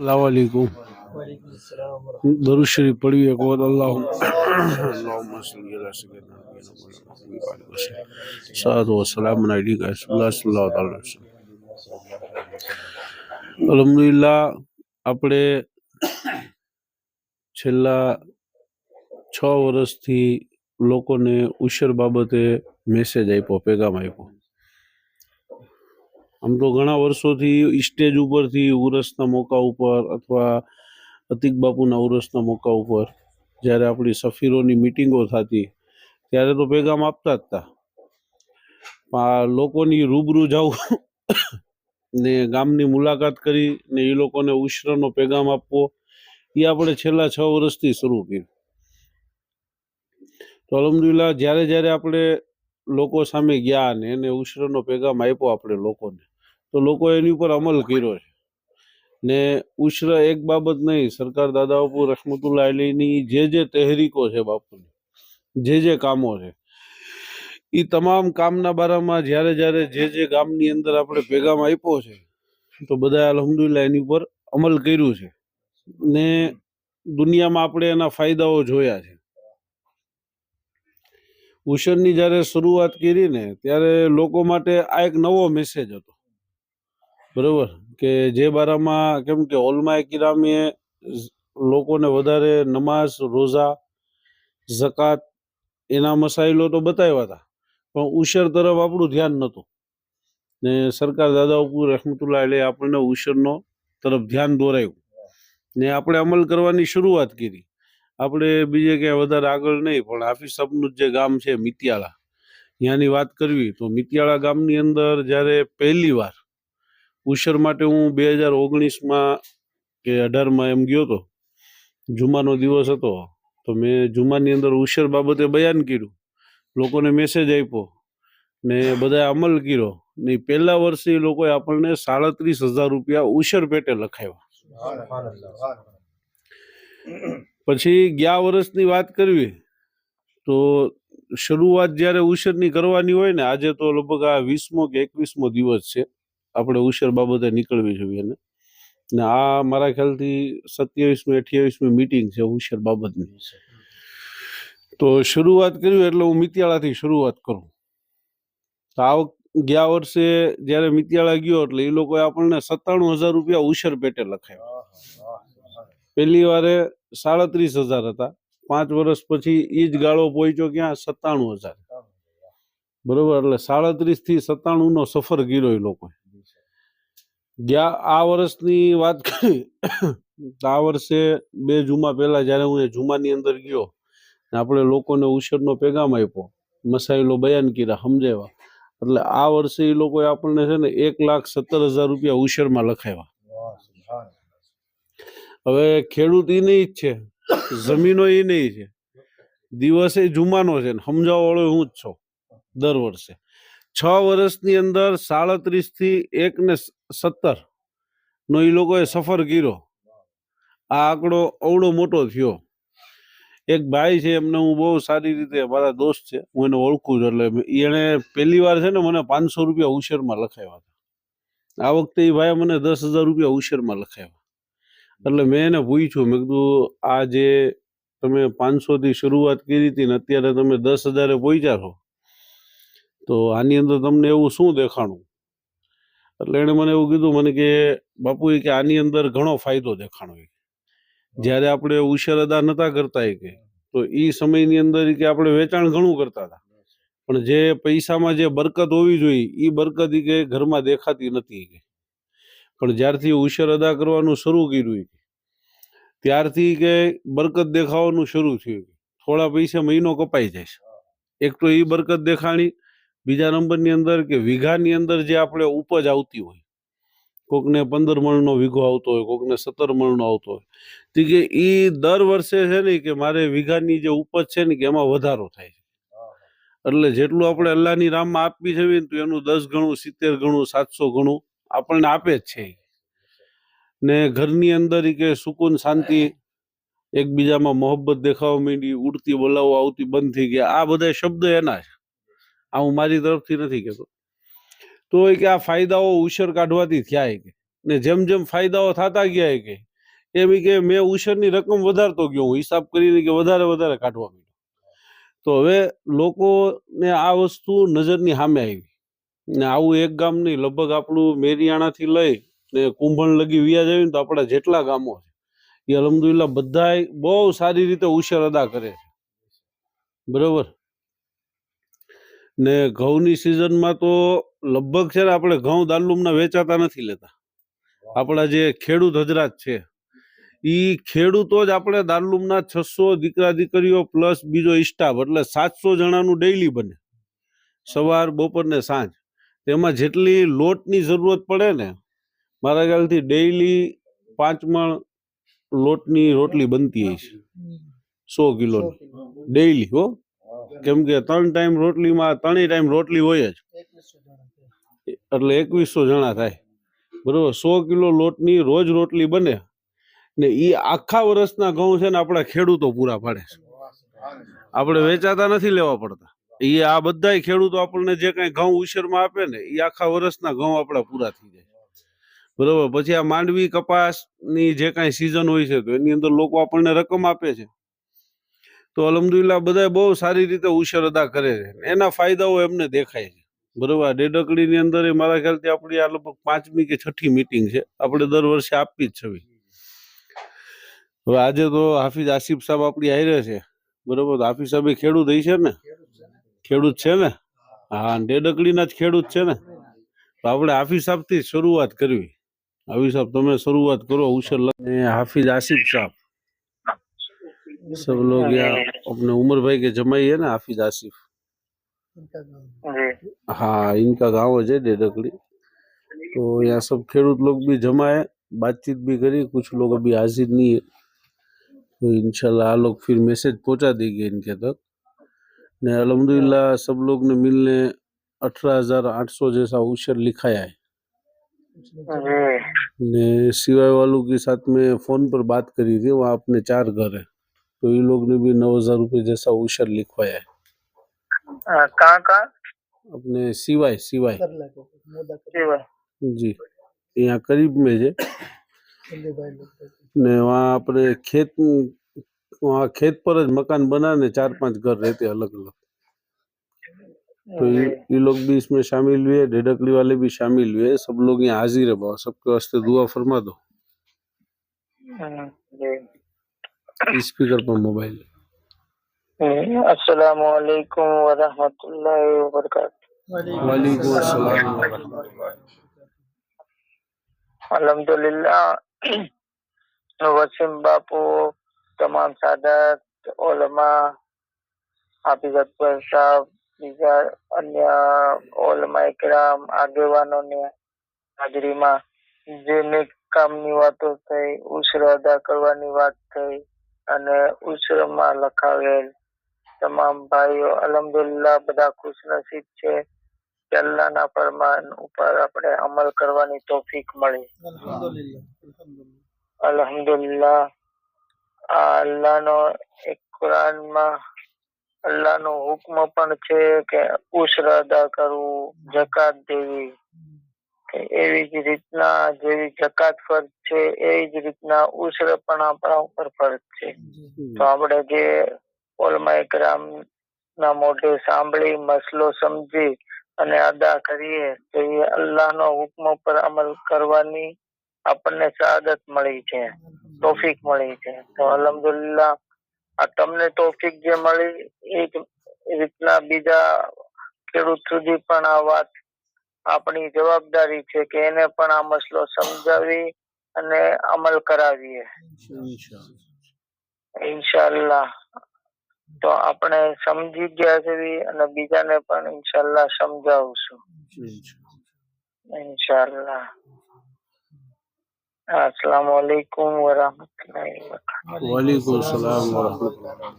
अस्सलामुअलैकुम। दरूद शरीफ पढ़िए को अल्लाहुम्मा सल्ली अला सय्यिदिना सल्लल्लाहु अलैहि वसल्लम। अल्हम्दुलिल्लाह આપણે છેલ્લા 6 વર્ષથી લોકોને ઉશર બાબતે મેસેજ આપ્યો, પેગામ આપ્યો. આમ તો ઘણા વર્ષોથી સ્ટેજ ઉપરથી ઉરસના મોકા ઉપર અથવા અતિક બાપુના ઉરસના મોકા ઉપર જ્યારે આપણી સફીરોની મિટિંગો થતી ત્યારે તો પેગામ આપતા જ હતા. લોકોની રૂબરૂ જવું ને ગામની મુલાકાત કરી ને એ લોકોને ઉશરનો પેગામ આપવો એ આપણે છેલ્લા 6 વર્ષથી શરૂ કર્યું. તો અલ્હમ્દુલિલ્લાહ જ્યારે જ્યારે આપણે લોકો સામે ગયા ને એને ઉશરનો પેગામ આપ્યો આપણે લોકોને, તો લોકો એની ઉપર અમલ કર્યો છે. ને ઉશ્ર એક બાબત નહીં, સરકાર દાદા બાપુ રહમતુલ્લાહ અલૈની જે તહેરીકો છે બાપુની, જે કામો છે એ તમામ કામના બારામાં જ્યારે જ્યારે જે ગામની અંદર આપણે પેગામ આપ્યો છે તો બધા અલ્હમ્દુલિલ્લાહ એની ઉપર અમલ કર્યું છે ને દુનિયામાં આપણે એના ફાયદાઓ જોયા છે. ઉશરની જ્યારે શરૂઆત કરી ને ત્યારે લોકો માટે આ એક નવો મેસેજ હતો, બરોબર, કે જે બારામાં કેમ કે ઓલમાએ કિરામે લોકોને વધારે નમાઝ, રોઝા, ઝકાત એના મસાઈલો તો બતાવ્યા હતા, પણ ઉશર તરફ આપણું ધ્યાન નહોતું. ને સરકાર દાદા બાપુ રહમતુલ્લાહ અલૈહ આપણને ઉશરનો તરફ ધ્યાન દોરાયું ને આપણે અમલ કરવાની શરૂઆત કરી. આપણે બીજે ક્યાંય વધારે આગળ નહીં, પણ હાફિઝ સાહેબનું જે ગામ છે મિતિયાળા, ત્યાંની વાત કરવી તો મિતિયાળા ગામની અંદર જ્યારે પહેલી વાર ઉશર માટે હું 2019માં કે 18માં એમ ગયો હતો, જુમાનો દિવસ હતો, તો મેં જુમાની અંદર ઉશર બાબતે બયાન કર્યું, લોકોને મેસેજ આપ્યો ને બધાએ અમલ કર્યો ને પહેલા વર્ષે એ લોકોએ આપણને 37,000 રૂપિયા ઉશર પેટે લખાવ્યા. પછી ગયા વર્ષની વાત કરવી તો શરૂઆત જ્યારે ઉશરની કરવાની હોય ને, આજે તો લગભગ આ 20મો કે 21મો દિવસ છે આપણે ઉશર બાબતે નીકળવી જોઈએ ને આ મારા ખ્યાલથી 27મી 28મી મીટિંગ છે ઉશર બાબતની. તો શરૂઆત કરવી એટલે હું મિતિયાળાથી શરૂઆત કરું. તો ગયા વર્ષે જ્યારે મિતિયાળા ગયો એટલે એ લોકોએ આપણને 97,000 રૂપિયા ઉશર પેટે લખાવ્યા. પહેલી વારે 37,000 હતા, 5 વર્ષ પછી એ જ ગાળો પહોંચ્યો ક્યાં 97,000, બરોબર. એટલે 37 થી 97 નો સફર કર્યો એ લોકોએ. આ વર્ષની વાત કરી, આ વર્ષે 2 જુમા પહેલા જ્યારે હું એ જુમાની અંદર ગયો ને આપણે લોકોને ઉશરનો પેગામ આપ્યો, મસાઈલો બયાન કર્યા, સમજાવ્યા, એટલે આ વર્ષે એ લોકોએ આપણને છે ને 1,17,000 રૂપિયા ઉશરમાં લખાવ્યા. હવે ખેડૂત એ નહીં જ છે, જમીનો એ નહીં છે, દિવસે જુમાનો છે ને સમજાવવા વાળો હું જ છું. દર વર્ષે 6 વર્ષની અંદર 37 થી 1,17 નો એ લોકોએ સફર કર્યો. આ આંકડો અવડો મોટો થયો. એક ભાઈ છે, એમને હું બહુ સારી રીતે, મારા દોસ્ત છે, હું એને ઓળખું છું, એટલે એને પહેલી વાર છે ને મને 500 રૂપિયા ઉશરમાં લખાવ્યા હતા. આ વખતે એ ભાઈ મને 10,000 રૂપિયા ઉશરમાં લખાવ્યા. એટલે મેં એને પૂછ્યું, મેં કીધું આ જે તમે 500 થી શરૂઆત કરી હતી ને અત્યારે તમે 10,000 પહોંચ્યા છો, તો આની અંદર તમને એવું શું દેખાણું? એટલે એણે મને એવું કીધું, મને કે બાપુ કે આની અંદર ઘણો ફાયદો દેખાણો. જ્યારે આપણે ઉશર અદા નતા કરતા કે તો એ સમયની અંદર કે આપણે વેચાણ ઘણું કરતા હતા, પણ જે પૈસામાં જે બરકત હોવી જોઈએ એ બરકત કે ઘરમાં દેખાતી નથી. પણ જ્યારથી ઉશર અદા કરવાનું શરૂ કર્યું ત્યારથી કે બરકત દેખાવાનું શરૂ થયું. થોડા પૈસા મહિનો કપાઈ જાય. એક તો એ બરકત દેખાણી. બીજા નંબરની અંદર કે વીઘાની અંદર જે આપણે ઉપજ આવતી હોય, કોકને 15 મણનો વીઘો આવતો હોય, કોકને 17 મણનો આવતો હોય, તો કે એ દર વર્ષે છે ને કે મારે વીઘાની જે ઉપજ છે ને કે એમાં વધારો થાય છે. એટલે જેટલું આપણે અલ્લાહની રામમાં આપવી છે તો એનું 10 ગણું, 70 ગણું, 700 ગણું આપણને આપે જ છે. ને ઘરની અંદર કે સુકૂન, શાંતિ, એકબીજામાં મોહબ્બત દેખાવા માંડી, ઉડતી બોલાવો આવતી બંધ થઈ ગયા. આ બધા શબ્દ એના છે, આ હું મારી તરફથી નથી કહેતો. તો કે આ ફાયદાઓ ઉશર કાઢવાથી થયા કે ને જેમ જેમ ફાયદાઓ થતા ગયા કે એમ ઈ કે મેં ઉછેરની રકમ વધારતો ગયો, હું હિસાબ કરીને કે વધારે વધારે કાઢવા માંડ્યો. તો હવે લોકોને આ વસ્તુ નજરની સામે આવી ને આવું એક ગામ નહીં, લગભગ આપણું મેરિયાણાથી લઈ ને કુંભણ લગી વ્યાજ આવી ને તો આપણા જેટલા ગામો છે એ અલહમદુલિલ્લાહ બધાય બહુ સારી રીતે ઉછેર અદા કરે છે. બરોબર. ને ઘઉંની સિઝનમાં તો લગભગ છે ને આપણે ઘઉં દારૂમના વેચાતા નથી લેતા. આપણા જે ખેડૂત હજરાત છે ઈ ખેડૂતો જ આપણે દારૂમના 600 દીકરા દીકરીઓ પ્લસ બીજો સ્ટાફ એટલે 700 જણાનું ડેઈલી બને, સવાર બપોર ને સાંજ. તેમાં જેટલી લોટની જરૂરત પડે ને મારા ખ્યાલથી ડેઈલી 5 મણ લોટની રોટલી બનતી હોય છે, 100 કિલો ડેઈલી. હો, કેમ કે 3 ટાઈમ રોટલીમાં 3 ટાઈમ રોટલી હોય જ, એટલે 2100 જણા થાય. બરોબર. 100 કિલો લોટની રોજ રોટલી બને ને એ આખા વર્ષના ઘઉં છે ને આપણા ખેડૂતો પૂરા પાડે છે. આપણે વેચાતા નથી લેવા પડતા. એ આ બધા ખેડૂતો આપણને જે કઈ ઘઉં ઉછેરમાં આપે ને એ આખા વર્ષના ઘઉં આપણા પૂરા થઈ જાય. બરોબર. પછી આ માંડવી કપાસની જે કાંઈ સિઝન હોય છે તો એની અંદર લોકો આપણને રકમ આપે છે. તો અલહમદુલિલ્લાહ બધા બહુ સારી રીતે ઉછેર અદા કરે છે, એના ફાયદાઓ એમને દેખાય છે. બરોબર. આ ડેડકડીની અંદર મારા ખ્યાલથી આપણી આ લગભગ 5મી કે 6ઠી મીટિંગ છે, આપણે દર વર્ષે આપવી જ છે. હવે આજે તો હાફિઝ આસિફ સાહેબ આપણી હારે છે. બરોબર. તો હાફિઝ સાહેબ ખેડૂત હોય છે ને, ખેડૂત છે ને, હા, ડેડકડીના જ ખેડૂત છે ને. તો આપણે હાફિઝ સાહેબથી શરૂઆત કરવી. हाफिज साहब तुम्हें शुरुआत करो उशर हाफिज आसिफ साहब सब लोग यहाँ अपने उमर भाई के जमाई है ना हाफिज आसिफ, हाँ इनका गांव है डेडकड़ी। तो यहाँ सब खेडूत लोग भी जमा है, बातचीत भी करी, कुछ लोग अभी हाजिर नहीं है तो इंशाल्लाह आ लोग फिर मैसेज पहुंचा देंगे इनके तक। ने अल्हम्दुलिल्लाह सब लोग ने मिलने 18,800 जैसा उशर लिखाया है। ने सिवाय वालों के साथ में फोन पर बात करी थी, वहाँ अपने 4 घर है तो ये लोग ने भी 9,000 रुपये जैसा उशर लिखवाया है। कहाँ अपने सिवाय सिवाय जी, यहाँ करीब में है ने वहाँ अपने खेत, वहाँ खेत पर ज मकान बना ने 4-5 घर रहते अलग अलग। तो ये लोग भी इसमें शामिल हुए, डेडकली वाले भी शामिल हुए, सब लोग यहाँ हाजिर है। बाबा सबके वास्ते दुआ फरमा दो। स्पीकर पर मोबाइल। अस्सलामु अलैकुम व रहमतुल्लाहि व बरकातहू। वालेकुम अस्सलाम व रहमतुल्लाह। अल्हम्दुलिल्लाह वसीम बापू, तमाम सादात उलमा, हाफिज अकबर साहब, બીજા અન્ય ઓલમાએ કિરામ આગેવાનોને હાજરીમાં જે નેક કામની વાતો થઈ, ઉશ્ર અદા કરવાની વાત થઈ અને ઉશ્રમાં લખાવેલ તમામ ભાઈઓ અલ્હમ્દુલિલ્લાહ બધા ખુશનસીબ છે કે અલ્લાહના ફરમાન ઉપર આપણે અમલ કરવાની તૌફીક મળી। અલ્હમ્દુલિલ્લાહ આ અલ્લાહનો એક કુરાનમાં અલ્લાહનો હુક્મ પણ છે કે ઉશ્ર અદા કરવું, જકાત દેવી, એવી જ રીતના જેવી જકાત ફરજ છે એવી જ રીતના ઉશ્ર પણ આપણા ઉપર ફરજ છે। તો આપણે જે ઉલમાએ કિરામ ના મોઢે સાંભળી મસલો સમજી અને અદા કરીએ તો એ અલ્લાહનો હુક્મ પર અમલ કરવાની આપણને શહાદત મળી છે, તૌફીક મળી છે। તો અલ્હમ્દુલિલ્લાહ આ તમને તૌફીક જે મળી એ રીતના બીજા ખેડૂત સુધી પણ આ વાત આપણી જવાબદારી છે કે એને પણ આ મસલો સમજાવી અને અમલ કરાવીએ ઇન્શાઅલ્લાહ। તો આપણે સમજી ગયા છે અને બીજાને પણ ઇન્શાઅલ્લાહ સમજાવશું ઇન્શાઅલ્લાહ। अस्सलामु अलैकुम व रहमतुल्लाहि व बरकातहू। वालेकुम अस्सलाम व रहमतुल्लाह।